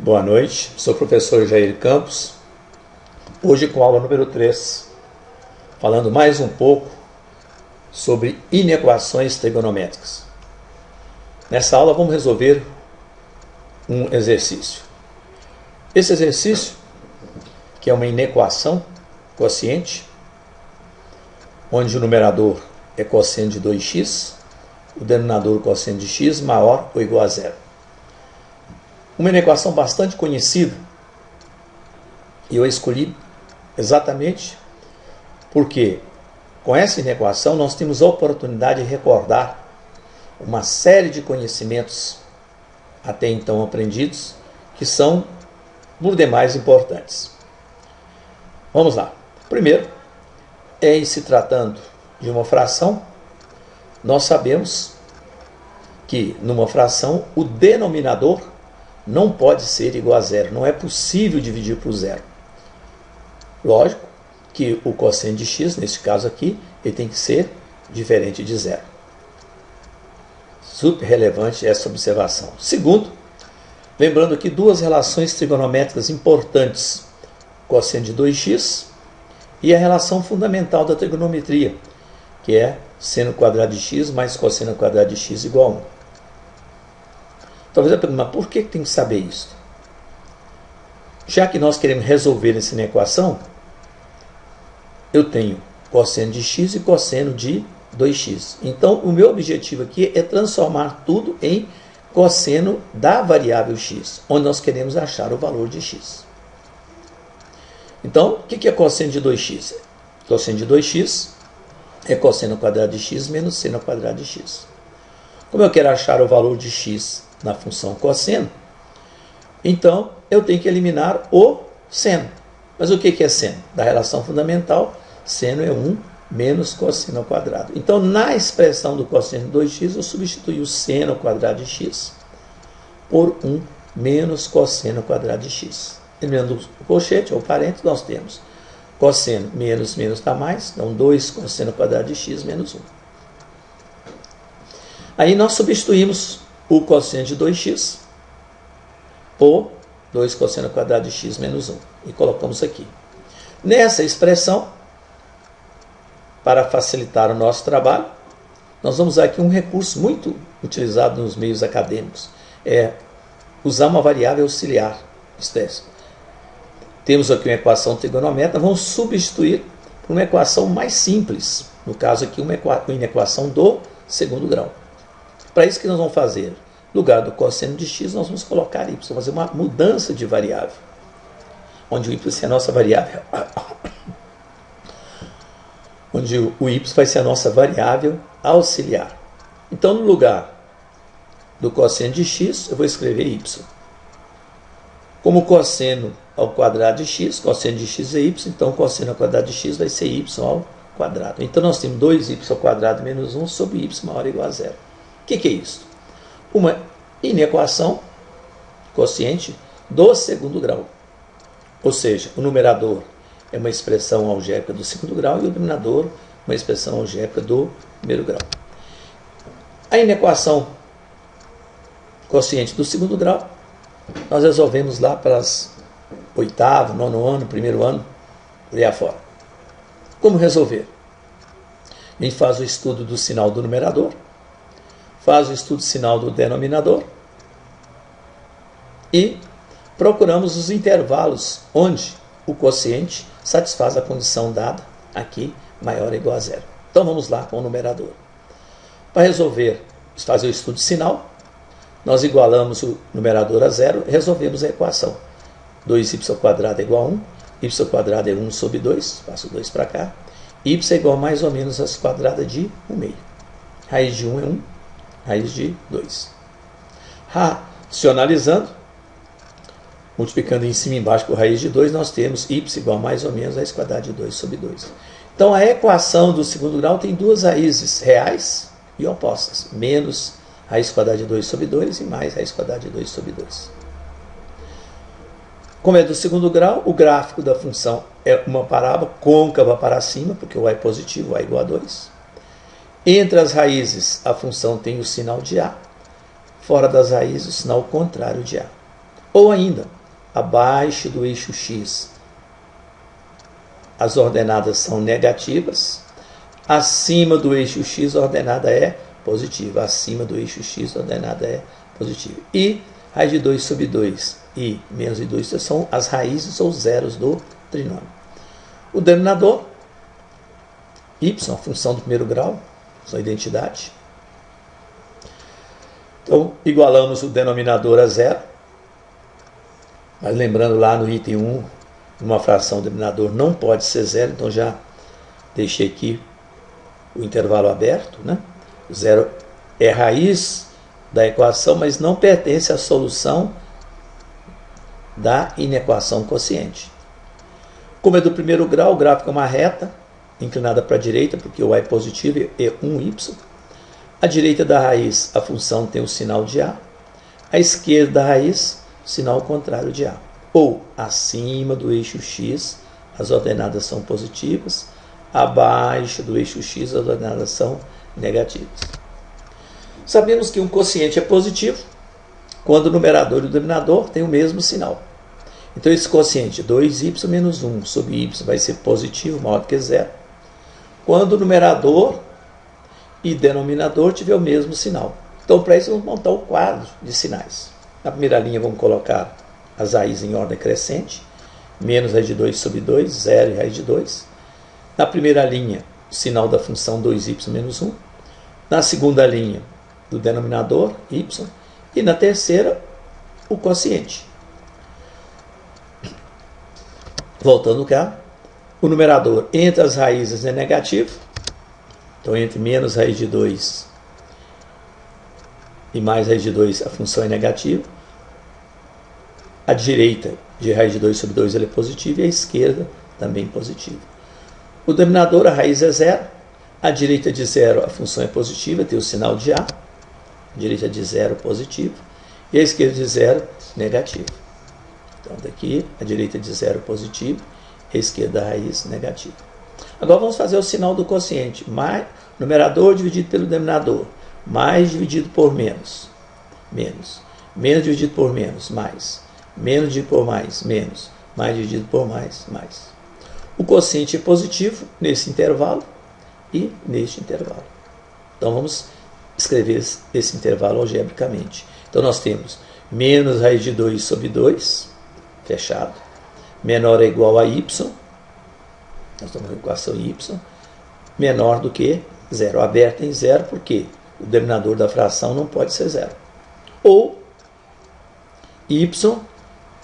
Boa noite, sou o professor Jair Campos, hoje com a aula número 3, falando mais um pouco sobre inequações trigonométricas. Nessa aula vamos resolver um exercício. Esse exercício, que é uma inequação quociente, onde o numerador é cosseno de 2x, o denominador cosseno de x maior ou igual a zero. Uma inequação bastante conhecida, e eu escolhi exatamente porque com essa inequação nós temos a oportunidade de recordar uma série de conhecimentos até então aprendidos, que são por demais importantes. Vamos lá. Primeiro, em se tratando de uma fração, nós sabemos que numa fração o denominador não pode ser igual a zero, não é possível dividir por zero. Lógico que o cosseno de x, nesse caso aqui, ele tem que ser diferente de zero. Super relevante essa observação. Segundo, lembrando aqui duas relações trigonométricas importantes, cosseno de 2x e a relação fundamental da trigonometria, que é seno quadrado de x mais cosseno quadrado de x igual a 1. Talvez eu pergunte, mas por que tem que saber isso? Já que nós queremos resolver essa equação, eu tenho cosseno de x e cosseno de 2x. Então, o meu objetivo aqui é transformar tudo em cosseno da variável x, onde nós queremos achar o valor de x. Então, o que é cosseno de 2x? Cosseno de 2x é cosseno quadrado de x menos seno quadrado de x. Como eu quero achar o valor de x na função cosseno, então eu tenho que eliminar o seno. Mas o que é seno? Da relação fundamental, seno é 1 menos cosseno ao quadrado. Então, na expressão do cosseno de 2x, eu substituí o seno ao quadrado de x por 1 menos cosseno ao quadrado de x. Eliminando o colchete ou parênteses, nós temos cosseno menos menos dá mais, então 2 cosseno ao quadrado de x menos 1. Aí nós substituímos o cosseno de 2x por 2 cosseno ao quadrado de x menos 1. E colocamos aqui. Nessa expressão, para facilitar o nosso trabalho, nós vamos usar aqui um recurso muito utilizado nos meios acadêmicos. É usar uma variável auxiliar. Temos aqui uma equação trigonométrica, vamos substituir por uma equação mais simples. No caso aqui, uma inequação do segundo grau. Para isso que nós vamos fazer, no lugar do cosseno de x, nós vamos colocar y, fazer uma mudança de variável, onde o y vai ser a nossa variável, onde o y vai ser a nossa variável auxiliar. Então, no lugar do cosseno de x, eu vou escrever y. Como cosseno ao quadrado de x, cosseno de x é y, então cosseno ao quadrado de x vai ser y ao quadrado. Então, nós temos 2y ao quadrado menos 1 sobre y maior ou igual a zero. O que é isso? Uma inequação quociente do segundo grau. Ou seja, o numerador é uma expressão algébrica do segundo grau e o denominador uma expressão algébrica do primeiro grau. A inequação quociente do segundo grau, nós resolvemos lá para as oitavo, nono ano, primeiro ano, por aí afora. Como resolver? A gente faz o estudo do sinal do numerador, faz o estudo sinal do denominador e procuramos os intervalos onde o quociente satisfaz a condição dada aqui, maior ou igual a zero. Então vamos lá com o numerador. Para resolver, fazer o estudo sinal, nós igualamos o numerador a zero e resolvemos a equação. 2y ao quadrado é igual a 1, y ao quadrado é 1 sobre 2, passo 2 para cá, y é igual a mais ou menos a quadrada de 1 meio. Raiz de 1 é 1, raiz de 2. Racionalizando, multiplicando em cima e embaixo por raiz de 2, nós temos y igual a mais ou menos a raiz quadrada de 2 sobre 2. Então, a equação do segundo grau tem duas raízes reais e opostas. Menos raiz quadrada de 2 sobre 2 e mais raiz quadrada de 2 sobre 2. Como é do segundo grau, o gráfico da função é uma parábola côncava para cima, porque o y é positivo, o y é igual a 2. Entre as raízes, a função tem o sinal de A. Fora das raízes, o sinal contrário de A. Ou ainda, abaixo do eixo x, as ordenadas são negativas. Acima do eixo x, a ordenada é positiva. Acima do eixo x, a ordenada é positiva. E raiz de 2 sobre 2 e menos de 2 são as raízes ou zeros do trinômio. O denominador, y, a função do primeiro grau, sua identidade. Então, igualamos o denominador a zero. Mas lembrando lá no item 1, uma fração, o denominador não pode ser zero, então já deixei aqui o intervalo aberto, né? Zero é raiz da equação, mas não pertence à solução da inequação quociente. Como é do primeiro grau, o gráfico é uma reta inclinada para a direita, porque o y é positivo é 1y. À direita da raiz, a função tem o sinal de A. À esquerda da raiz, o sinal contrário de A. Ou, acima do eixo x, as ordenadas são positivas. Abaixo do eixo x, as ordenadas são negativas. Sabemos que um quociente é positivo quando o numerador e o denominador têm o mesmo sinal. Então, esse quociente 2y menos 1 sobre y vai ser positivo, maior do que zero, quando o numerador e denominador tiver o mesmo sinal. Então, para isso, vamos montar o quadro de sinais. Na primeira linha, vamos colocar as raízes em ordem crescente, menos raiz de 2 sobre 2, 0 e raiz de 2. Na primeira linha, o sinal da função 2y menos 1. Na segunda linha, do denominador, y. E na terceira, o quociente. Voltando cá, o numerador entre as raízes é negativo. Então, entre menos raiz de 2 e mais raiz de 2, a função é negativa. A direita de raiz de 2 sobre 2 ela é positiva e a esquerda também positiva. O denominador, a raiz é zero. À direita de zero, a função é positiva, tem o sinal de A. A direita de zero, positivo. E a esquerda de zero, negativo. Então, daqui, a direita de zero, positivo. E a esquerda da raiz, negativo. Agora, vamos fazer o sinal do quociente. Mais, numerador dividido pelo denominador. Mais dividido por menos. Menos. Menos dividido por menos. Mais. Menos dividido por mais. Menos. Mais dividido por mais. Mais. O quociente é positivo nesse intervalo e neste intervalo. Então, vamos escrever esse intervalo algebricamente. Então, nós temos menos raiz de 2 sobre 2, fechado, menor ou igual a y, nós estamos com a equação y, menor do que zero, aberta em zero, porque o denominador da fração não pode ser zero. Ou y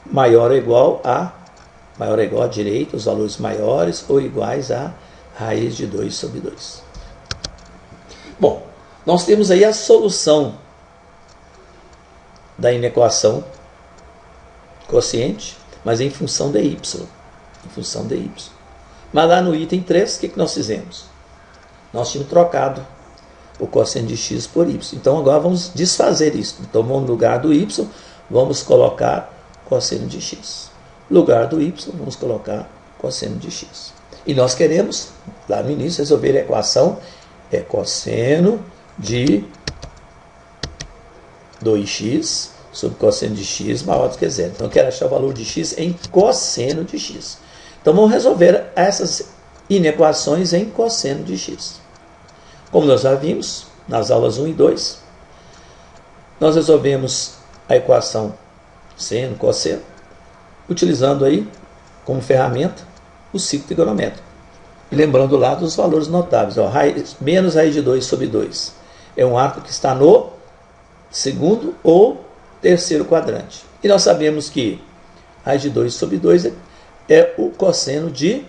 maior ou igual a direita, os valores maiores ou iguais a raiz de 2 sobre 2. Bom, nós temos aí a solução da inequação quociente, mas em função de y. Em função de y. Mas lá no item 3, o que nós fizemos? Nós tínhamos trocado o quociente de x por y. Então agora vamos desfazer isso. Então no lugar do y, vamos colocar cosseno de x. No lugar do y, vamos colocar cosseno de x. E nós queremos, lá no início, resolver a equação cosseno de 2x sobre cosseno de x maior do que zero. Então eu quero achar o valor de x em cosseno de x. Então vamos resolver essas inequações em cosseno de x. Como nós já vimos nas aulas 1 e 2, nós resolvemos a equação seno, cosseno, utilizando aí como ferramenta o ciclo trigonométrico. E lembrando lá dos valores notáveis. Menos raiz de 2 sobre 2 é um arco que está no segundo ou terceiro quadrante. E nós sabemos que raiz de 2 sobre 2 é o cosseno de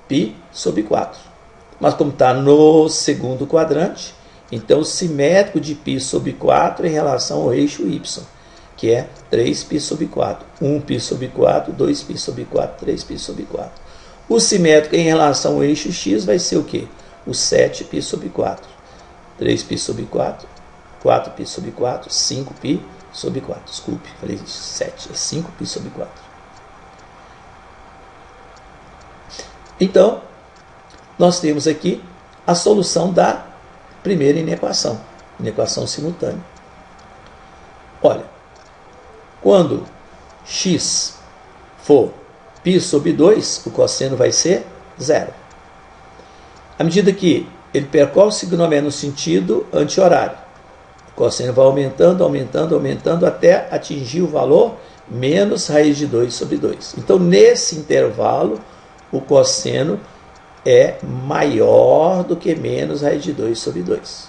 π sobre 4. Mas como está no segundo quadrante, então o simétrico de π sobre 4 em relação ao eixo y, que é 3π sobre 4. 1π sobre 4, 2π sobre 4, 3π sobre 4. O simétrico em relação ao eixo x vai ser o quê? O 7π sobre 4. 3π sobre 4, 4π sobre 4, 5π sobre 4. Desculpe, falei 7, é 5π sobre 4. Então, nós temos aqui a solução da primeira inequação, inequação simultânea. Olha, quando x for π sobre 2, o cosseno vai ser 0. À medida que ele percorre o signométrico no sentido anti-horário, o cosseno vai aumentando, aumentando, aumentando, até atingir o valor menos raiz de 2 sobre 2. Então, nesse intervalo, o cosseno é maior do que menos raiz de 2 sobre 2.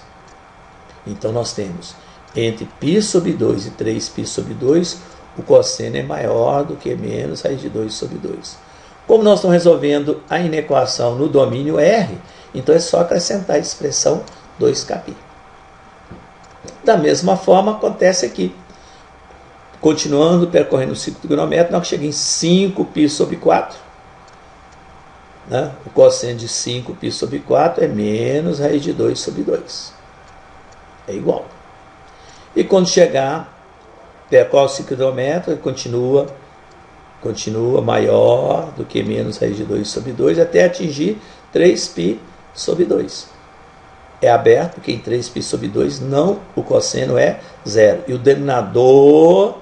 Então, nós temos entre π sobre 2 e 3π sobre 2, o cosseno é maior do que menos raiz de 2 sobre 2. Como nós estamos resolvendo a inequação no domínio R, então é só acrescentar a expressão 2κπ. Da mesma forma, acontece aqui. Continuando, percorrendo o ciclo trigonométrico, nós chegamos em 5π sobre 4. Né? O cosseno de 5π sobre 4 é menos raiz de 2 sobre 2. É igual. E quando chegar, percorre o ciclo trigonométrico, continua maior do que menos raiz de 2 sobre 2, até atingir 3π sobre 2. É aberto, porque em 3π sobre 2 o cosseno é 0. E o denominador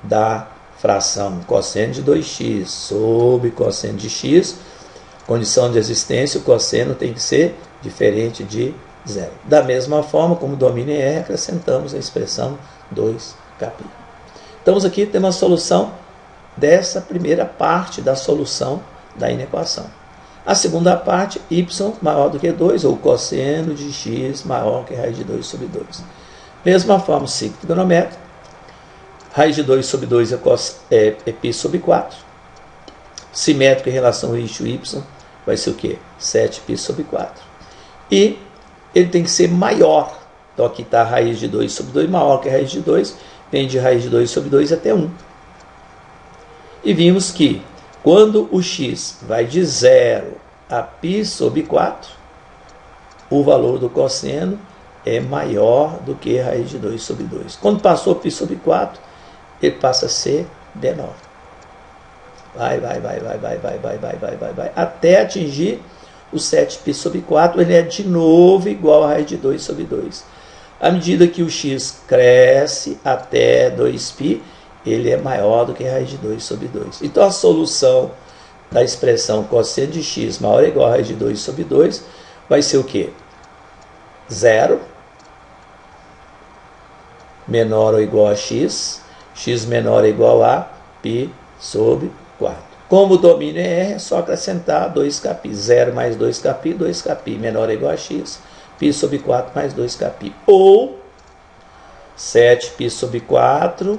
da fração cosseno de 2x sobre cosseno de x, condição de existência, o cosseno tem que ser diferente de 0. Da mesma forma, como o domínio é R, acrescentamos a expressão 2κπ. Estamos aqui, temos a solução dessa primeira parte da solução da inequação. A segunda parte, y maior do que 2, ou cosseno de x maior que raiz de 2 sobre 2. Mesma forma, ciclo trigonométrico, raiz de 2 sobre 2 é π sobre 4. Simétrico em relação ao eixo y, vai ser o quê? 7π sobre 4. E ele tem que ser maior. Então aqui está a raiz de 2 sobre 2 maior que a raiz de 2, vem de raiz de 2 sobre 2 até 1. E vimos que quando o x vai de 0 a π sobre 4, o valor do cosseno é maior do que a raiz de 2 sobre 2. Quando passou π sobre 4, ele passa a ser menor. Vai, até atingir o 7π sobre 4, ele é de novo igual a raiz de 2 sobre 2. À medida que o x cresce até 2π, ele é maior do que a raiz de 2 sobre 2. Então, a solução da expressão cosseno de x maior ou igual a raiz de 2 sobre 2 vai ser o quê? 0 menor ou igual a x, x menor ou igual a π sobre 4. Como o domínio é R, é só acrescentar 2κπ. 0 mais 2κπ, 2κπ menor ou igual a x, π sobre 4 mais 2κπ. Ou 7π sobre 4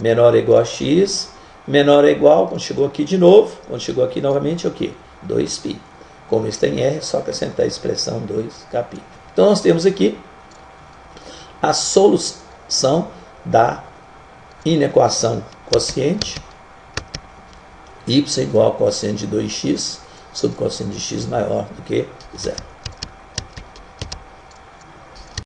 menor ou igual a x, menor ou igual, quando chegou aqui de novo, quando chegou aqui novamente, é o quê? 2π. Como está em R, é só acrescentar a expressão 2κπ. Então, nós temos aqui a solução da inequação quociente, y igual a cosseno de 2x sobre cosseno de x maior do que 0.